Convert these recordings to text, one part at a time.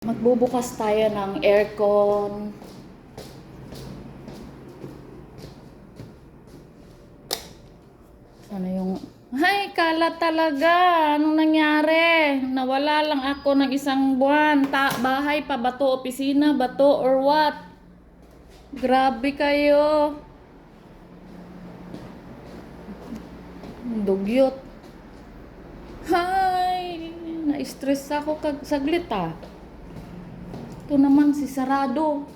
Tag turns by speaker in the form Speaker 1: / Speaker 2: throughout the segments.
Speaker 1: Magbubukas tayo ng aircon. Ano yung... Ay, kalat talaga. Anong nangyari? Nawala lang ako ng isang buwan. Bahay pa ba to? Opisina ba to? Or what? Grabe kayo. Dugyot. Hay, na-stress ako saglit ah. Ito naman si sarado.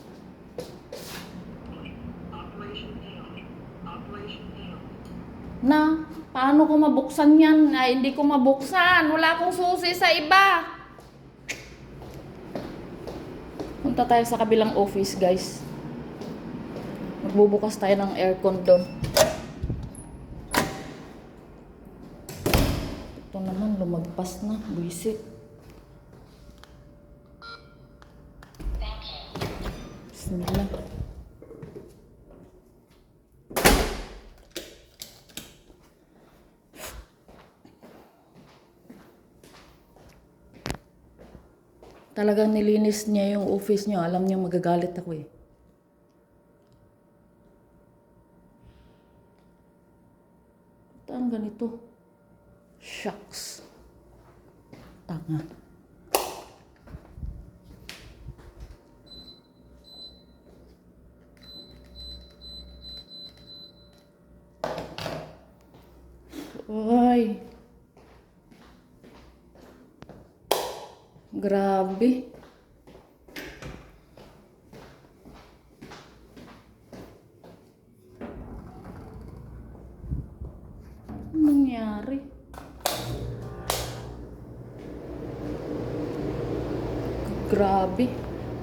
Speaker 1: Na, paano ko mabuksan yan? Ay, hindi ko mabuksan. Wala akong susi sa iba. Punta tayo sa kabilang office, guys. Magbubukas tayo ng aircon doon. Ito naman, lumagpas na. Buisit. Bismillah. Talagang nilinis niya yung office niyo. Alam niyo magagalit ako eh. Ang ganito. Shucks. Tanga. Ay. Grabe. Anong nangyari? Grabe.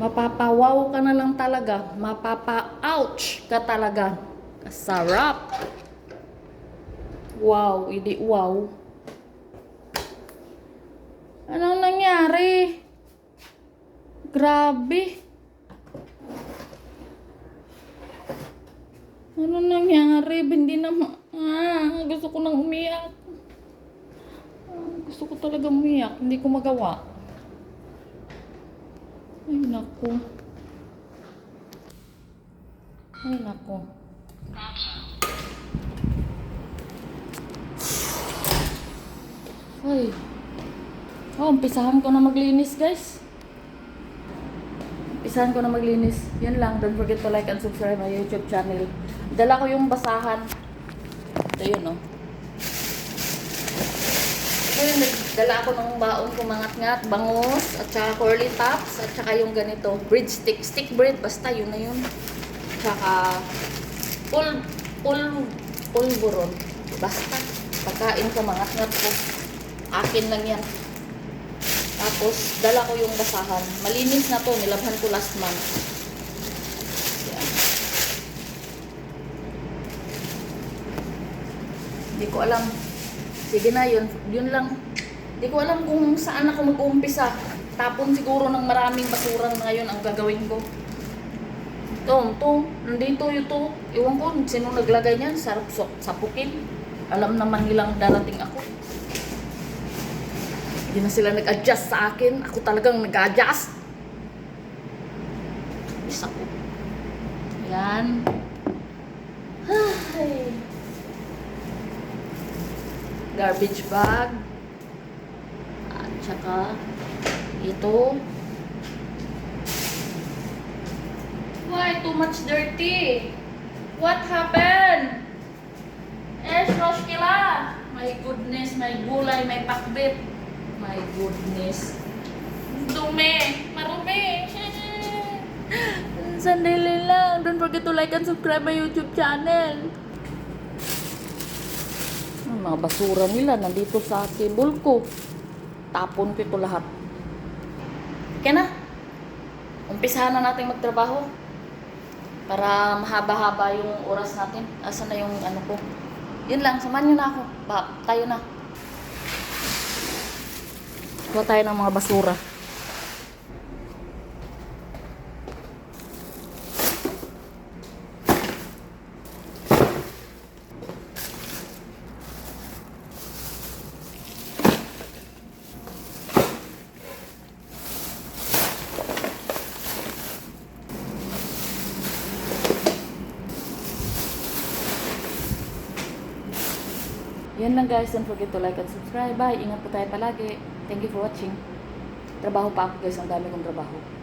Speaker 1: Mapapawaw ka na lang talaga. Mapapa-ouch ka talaga. Kasarap. Wow, hindi wow. Anong nangyari? Grabe. Anong nangyari? Hindi naman. Gusto ko nang umiyak. Gusto ko talaga umiyak. Hindi ko magawa. Ay, naku. Ay, naku. Ay. Oh, umpisahan ko na maglinis, guys. Umpisahan ko na maglinis. Yan lang. Don't forget to like and subscribe my YouTube channel. Dala ko yung basahan. Ito yun, no? Ito yun, dala ako ng baon ko mangat-ngat, bangus, at saka curly tops, at saka yung ganito, bread stick. Stick bread, basta yun na yun. Tsaka pulburon. Basta, pagkain ko mangat-ngat ko. Akin lang yan. Tapos, dala ko yung basahan. Malinis na to. Nilabhan ko last month. Yan. Hindi ko alam. Sige na, yun lang. Hindi ko alam kung saan ako mag-uumpisa. Tapon siguro ng maraming basura na ngayon ang gagawin ko. Ito. Nandito ito. Iwan ko, sino naglagay niyan? Sarap sapukin. Alam naman nilang darating ako. Hindi na sila nag-adjust sa akin. Ako talagang nag-adjust. Isa ko. Yan. Ay. Garbage bag. At saka ito. Why? Too much dirty. What happened? Roshkila. My goodness, may gulay, may pakbit. My goodness. Dumi. Marumi. Sandali lang. Don't forget to like and subscribe my YouTube channel. Ang mga basura nila nandito sa table ko. Tapon ko ito lahat. Kaya na. Umpisahan na natin magtrabaho. Para mahaba-haba yung oras natin. Asan na yung ano ko. Yun lang. Samahan nyo na ako. Tayo na. Kuha tayo ng mga basura. Yan lang guys. Don't forget to like and subscribe. Bye. Ingat po tayo palagi. Thank you for watching. Trabaho pa ako guys. Ang dami kong trabaho.